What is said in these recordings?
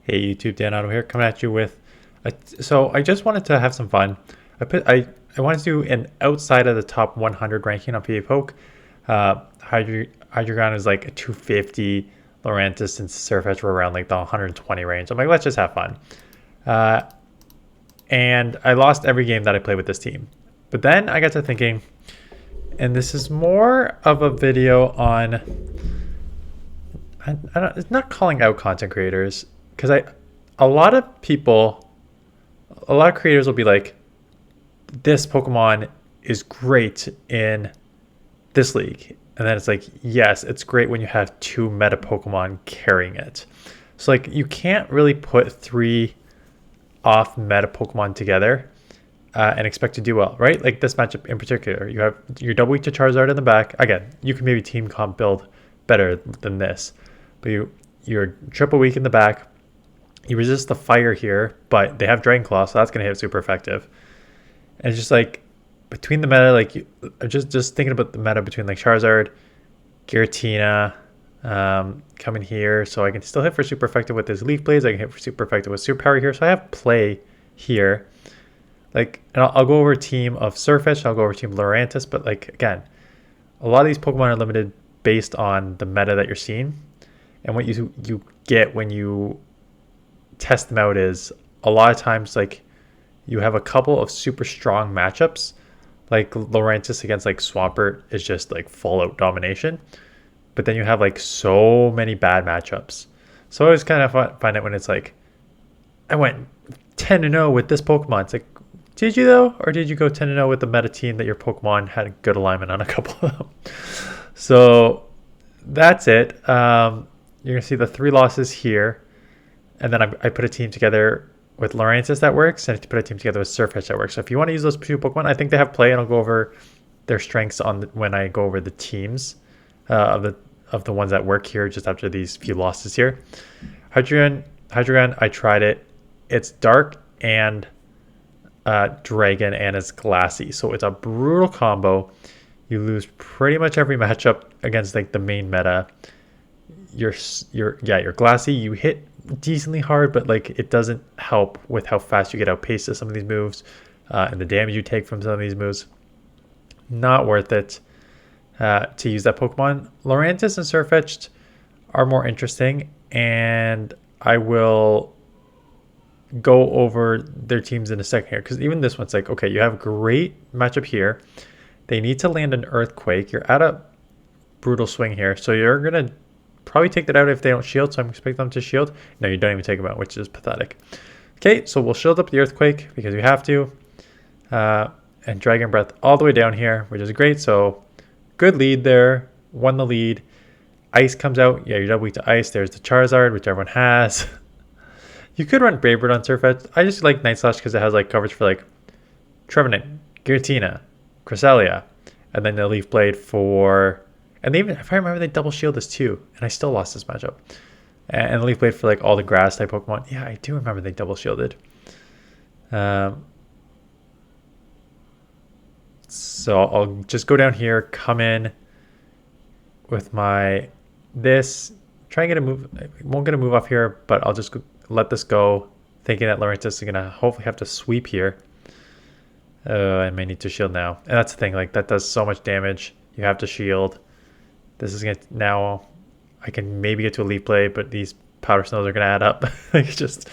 Hey YouTube, Dan Otto here, coming at you with so I just wanted to have some fun. I wanted to do an outside of the top 100 ranking on PA Poke. Hydreigon is like a 250, Lurantis and Sirfetch'd were around like the 120 range. I'm like, let's just have fun. Uh, and I lost every game that I played with this team. But then I got to thinking, and this is more of a video on, it's not calling out content creators, because a lot of creators will be like, this Pokemon is great in this league. And then it's like, yes, it's great when you have two meta Pokemon carrying it. So like you can't really put three off meta Pokemon together and expect to do well, right? Like this matchup in particular, you have your double weak to Charizard in the back. Again, you can maybe team comp build better than this, but you're triple weak in the back. You resist the fire here, but they have Dragon Claw, so that's going to hit super effective. And it's just like between the meta, like just thinking about the meta between like Charizard, Giratina, coming here, so I can still hit for super effective with his Leaf Blades. I can hit for super effective with Super Power here, so I have play here. Like, and I'll go over a team of Sirfetch'd, I'll go over a team of Lurantis, but like again, a lot of these Pokemon are limited based on the meta that you're seeing, and what you get when you test them out is a lot of times like you have a couple of super strong matchups, like Lurantis against like Swampert is just like full out domination, but then you have like so many bad matchups. So I always kind of find it when it's like, I went 10-0 with this Pokemon. It's like, did you though? Or did you go 10-0 with the meta team that your Pokemon had a good alignment on a couple of them? So that's it. You're gonna see the 3 losses here. And then I put a team together with Lurantis that works, and I put a team together with Sirfetch'd that works. So if you want to use those two Pokemon, I think they have play, and I'll go over their strengths when I go over the teams of the ones that work here just after these few losses here. Hydreigon, I tried it. It's dark and dragon, and it's glassy, so it's a brutal combo. You lose pretty much every matchup against like the main meta. You're glassy. You hit decently hard, but like it doesn't help with how fast you get outpaced to some of these moves and the damage you take from some of these moves. Not worth it to use that Pokemon. Lurantis and Sirfetch'd are more interesting, and I will go over their teams in a second here, because even this one's like, okay, you have a great matchup here. They need to land an Earthquake. You're at a brutal swing here, so you're gonna probably take that out if they don't shield, so I'm expecting them to shield. No, you don't even take them out, which is pathetic. Okay, so we'll shield up the Earthquake because we have to. And Dragon Breath all the way down here, which is great. So good lead there. Won the lead. Ice comes out. Yeah, you're double weak to Ice. There's the Charizard, which everyone has. You could run Brave Bird on Sirfetch'd. I just like Night Slash because it has like coverage for like Trevenant, Giratina, Cresselia, and then the Leaf Blade for... And they even, if I remember, they double shield this too, and I still lost this matchup. And the Leaf Blade for like all the grass type Pokemon. Yeah, I do remember they double shielded. So I'll just go down here, come in with my try and get a move. I won't get a move off here, but I'll just let this go, thinking that Lurantis is gonna hopefully have to sweep here. I may need to shield now, and that's the thing. Like that does so much damage. You have to shield. This is gonna now. I can maybe get to a Leaf Blade, but these Powder Snows are gonna add up. Like it's just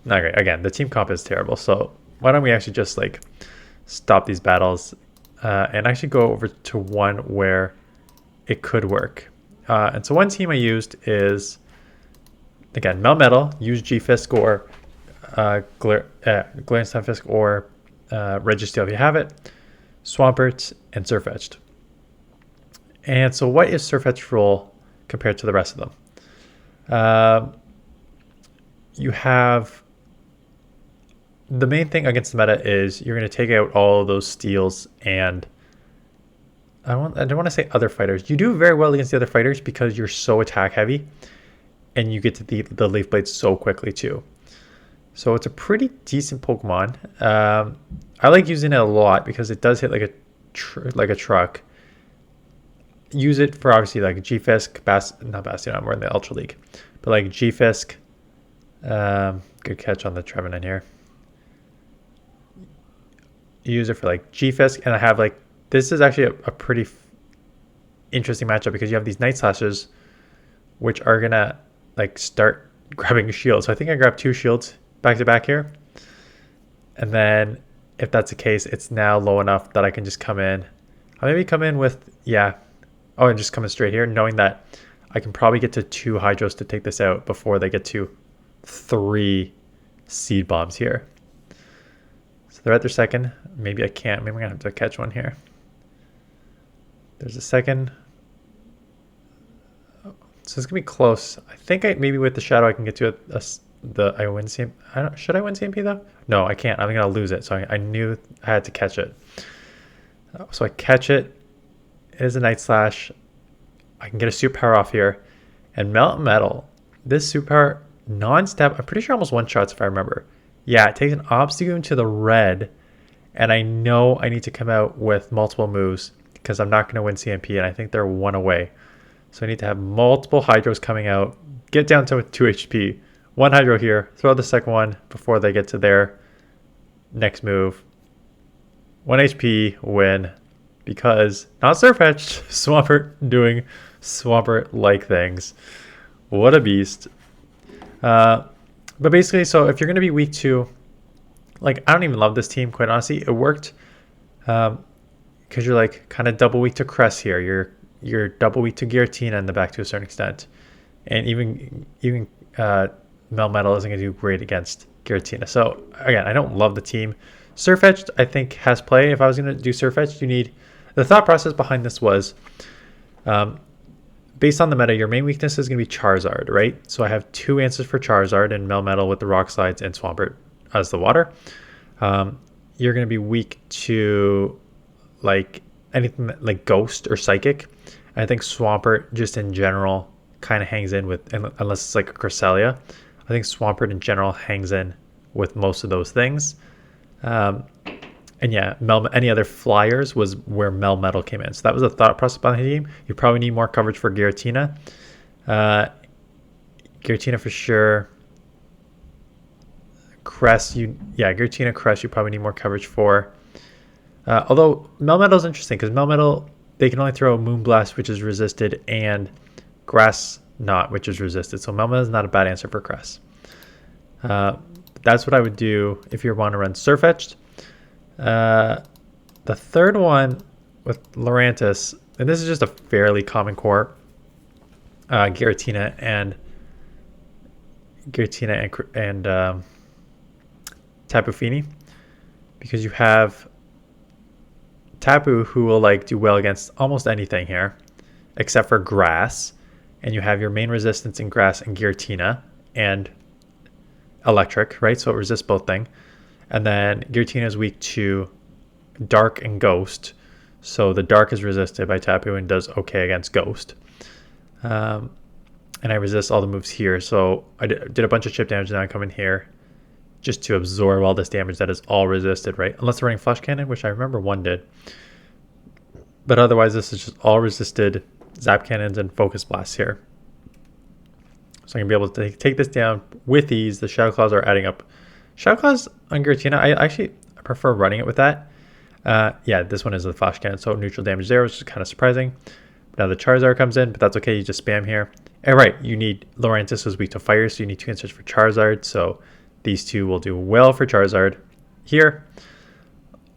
not great. Again, the team comp is terrible. So why don't we actually just like stop these battles and actually go over to one where it could work. And so one team I used is, again, Melmetal. Use G-Fisk or Galarian Stunfisk or Registeel if you have it. Swampert and Sirfetch'd. And so what is Sirfetch'd's role compared to the rest of them? You have... The main thing against the meta is you're going to take out all of those steals, and I don't want to say other fighters. You do very well against the other fighters because you're so attack heavy, and you get to the Leaf Blade so quickly too. So it's a pretty decent Pokemon. I like using it a lot because it does hit like a truck. Use it for obviously like G-Fisk, not Bastion, I'm more in the Ultra League, but like G-Fisk, Good catch on the Trevenant here. Use it for like G-Fisk, and I have like, this is actually a pretty interesting matchup because you have these Night Slashers, which are gonna like start grabbing shields. So I think I grabbed 2 shields back to back here. And then if that's the case, it's now low enough that I can just come in. I'll maybe come in with, yeah. Oh, and just coming straight here, knowing that I can probably get to 2 Hydros to take this out before they get to 3 Seed Bombs here. So they're at their second. Maybe I can't. Maybe I'm going to have to catch one here. There's a second. Oh, so it's going to be close. I think maybe with the Shadow I can get to I win CMP. Should I win CMP though? No, I can't. I'm going to lose it. So I knew I had to catch it. So I catch it. It is a Night Slash. I can get a superpower off here. And Melt Metal. This superpower, non-step, I'm pretty sure almost one-shots if I remember. Yeah, it takes an obstacle to the red. And I know I need to come out with multiple moves because I'm not going to win CMP. And I think they're 1 away. So I need to have multiple Hydros coming out. Get down to 2 HP. 1 Hydro here. Throw the second one before they get to their next move. 1 HP, win. Because not Sirfetch'd, Swampert doing Swampert-like things. What a beast. But basically, so if you're going to be weak to, like, I don't even love this team, quite honestly. It worked because you're like kind of double weak to Cress here. You're double weak to Giratina in the back to a certain extent. And even Melmetal isn't going to do great against Giratina. So again, I don't love the team. Sirfetch'd, I think, has play. If I was going to do Sirfetch'd, you need... The thought process behind this was, based on the meta, your main weakness is going to be Charizard, right? So I have 2 answers for Charizard and Melmetal with the Rock Slides and Swampert as the water. You're going to be weak to like anything like Ghost or Psychic. And I think Swampert just in general kind of hangs in with, unless it's like a Cresselia, I think Swampert in general hangs in with most of those things. And yeah, any other flyers was where Melmetal came in. So that was the thought process behind the team. You probably need more coverage for Giratina. Giratina for sure. Cress, Giratina, Cress, you probably need more coverage for. Although Melmetal is interesting because Melmetal, they can only throw Moonblast, which is resisted, and Grass Knot, which is resisted. So Melmetal is not a bad answer for Cress. That's what I would do if you want to run Sirfetch'd. The third one with Lurantis, and this is just a fairly common core, Giratina and Tapu Fini, because you have Tapu who will like do well against almost anything here except for grass, and you have your main resistance in grass and Giratina and electric, right? So it resists both things. And then Giratina is weak to dark and ghost. So the dark is resisted by Tapu and does okay against ghost. And I resist all the moves here. So I did a bunch of chip damage, and now I come in here just to absorb all this damage that is all resisted, right? Unless they're running Flash Cannon, which I remember one did. But otherwise, this is just all resisted Zap Cannons and Focus Blasts here. So I'm going to be able to take this down with ease. The Shadow Claws are adding up. Shadow Claws on Giratina, I prefer running it with that. Yeah, this one is the Flash Cannon, so neutral damage there, which is kind of surprising. Now the Charizard comes in, but that's okay. You just spam here. And right, you need Lurantis is weak to fire, so you need 2 answers for Charizard. So these 2 will do well for Charizard here.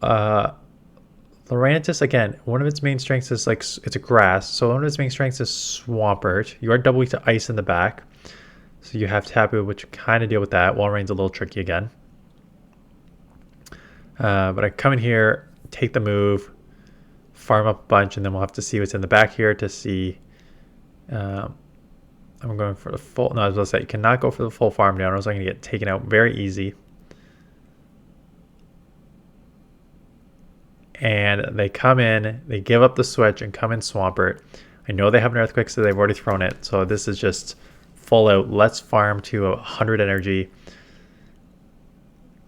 Lurantis, again, one of its main strengths is like it's a grass. So one of its main strengths is Swampert. You are double weak to ice in the back. So you have Tapu, which kind of deal with that. Wall Rain's a little tricky again. But I come in here, take the move, farm up a bunch, and then we'll have to see what's in the back here to see. I'm going for the full. No, I was going to say, you cannot go for the full farm down, or else I'm going to get taken out very easy. And they come in, they give up the switch and come in Swampert. I know they have an Earthquake, so they've already thrown it. So this is just full out. Let's farm to 100 energy.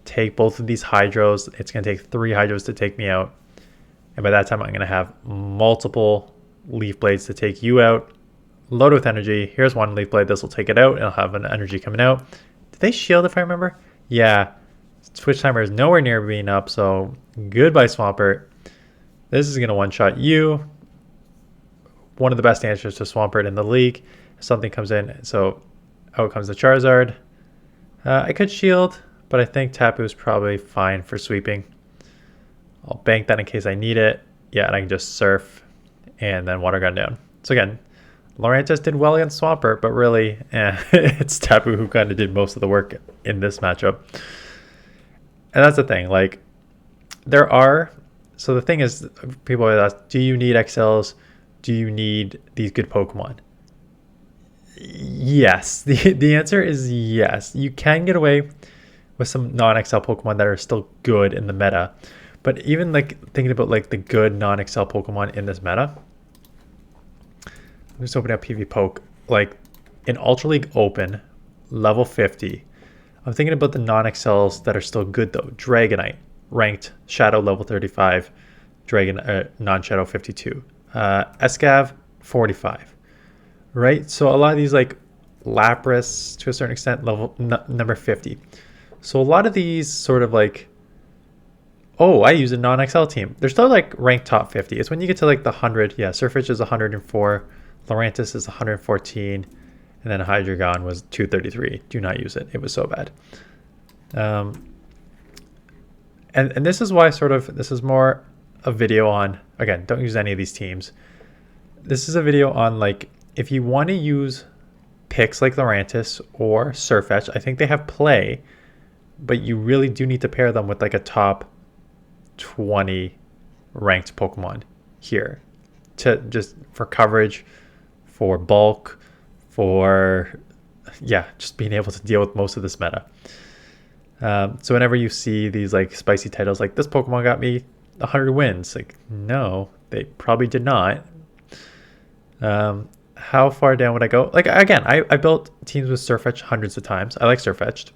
Take both of these Hydros. It's going to take 3 Hydros to take me out. And by that time, I'm going to have multiple Leaf Blades to take you out. Loaded with energy. Here's one Leaf Blade. This will take it out. And I'll have an energy coming out to Did they shield if I remember? Yeah. Twitch timer is nowhere near being up, so goodbye Swampert. This is going to one-shot you. One of the best answers to Swampert in the league. If something comes in, so out comes the Charizard. I could shield, but I think Tapu is probably fine for sweeping. I'll bank that in case I need it. Yeah, and I can just surf and then water gun down. So again, Lurantis did well against Swampert, but really, it's Tapu who kind of did most of the work in this matchup. And that's the thing, like, so the thing is, people always ask, do you need XLs? Do you need these good Pokemon? Yes, the answer is yes. You can get away with some non-XL Pokemon that are still good in the meta. But even like thinking about like the good non-XL Pokemon in this meta, I'm just opening up PV Poke. Like in Ultra League Open, level 50, I'm thinking about the non-XLs that are still good though. Dragonite, ranked Shadow level 35, non-Shadow 52. Escav, 45. Right? So a lot of these like Lapras to a certain extent, level number 50. So a lot of these sort of like, oh, I use a non-XL team. They're still like ranked top 50. It's when you get to like the 100. Yeah, Sirfetch'd is 104. Lurantis is 114. And then Hydreigon was 233. Do not use it. It was so bad. And this is why this is more a video on, again, don't use any of these teams. This is a video on like, if you want to use picks like Lurantis or Sirfetch'd, I think they have play, but you really do need to pair them with like a top 20 ranked Pokemon here to just for coverage, for bulk, for just being able to deal with most of this meta. So whenever you see these like spicy titles like this Pokemon got me 100 wins, like no, they probably did not. How far down would I go? Like again, I built teams with Sirfetch'd hundreds of times. I like Sirfetch'd.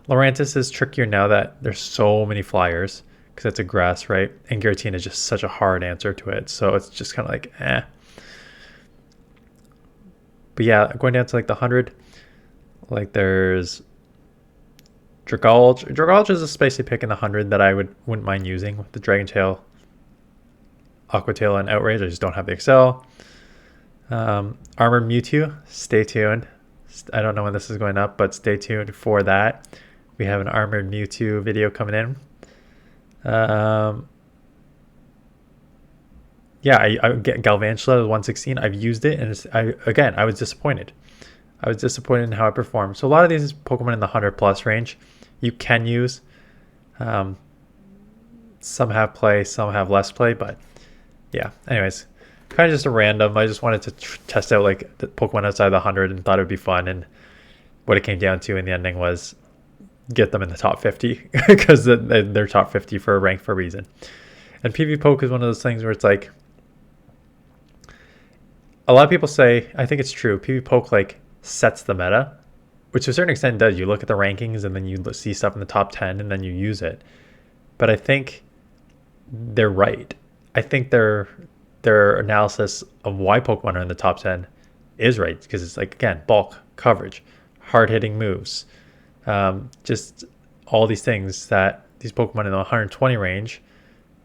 Lurantis is trickier now that there's so many flyers because it's a grass, right? And Giratina is just such a hard answer to it. So it's just kind of like, eh. But yeah, going down to like the 100, like there's Dragalge. Dragalge is a spicy pick in the 100 that I wouldn't mind using with the Dragon Tail, Aqua Tail, and Outrage. I just don't have the Excel. Armored Mewtwo, stay tuned. I don't know when this is going up, but stay tuned for that. We have an Armored Mewtwo video coming in. I get Galvantula 116. I've used it, and I was disappointed. I was disappointed in how it performed. So a lot of these Pokemon in the 100 plus range, you can use. Some have play, some have less play, but yeah. Anyways, kind of just a random. I just wanted to test out like the Pokemon outside the 100 and thought it would be fun. And what it came down to in the ending was get them in the top 50 because they're top 50 for a rank for a reason. And PV Poke is one of those things where it's like, a lot of people say, I think it's true, PV Poke like sets the meta, which to a certain extent does. You look at the rankings and then you see stuff in the top 10 and then you use it. But I think they're right. I think their analysis of why Pokemon are in the top 10 is right, because it's like, again, bulk, coverage, hard-hitting moves, just all these things that these Pokemon in the 120 range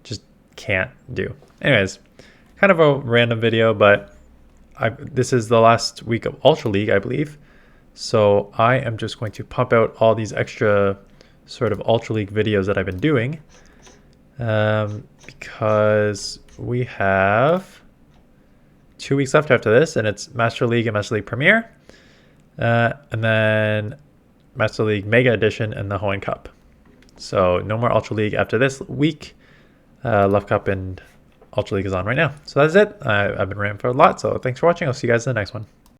just can't do. Anyways, kind of a random video, but this is the last week of Ultra League, I believe. So I am just going to pump out all these extra sort of Ultra League videos that I've been doing, because we have 2 weeks left after this, and it's Master League and Master League Premier, and then Master League Mega Edition and the Hoenn Cup. So no more Ultra League after this week. Love Cup and Ultra League is on right now. So that's it. I've been ranting for a lot, so thanks for watching. I'll see you guys in the next one.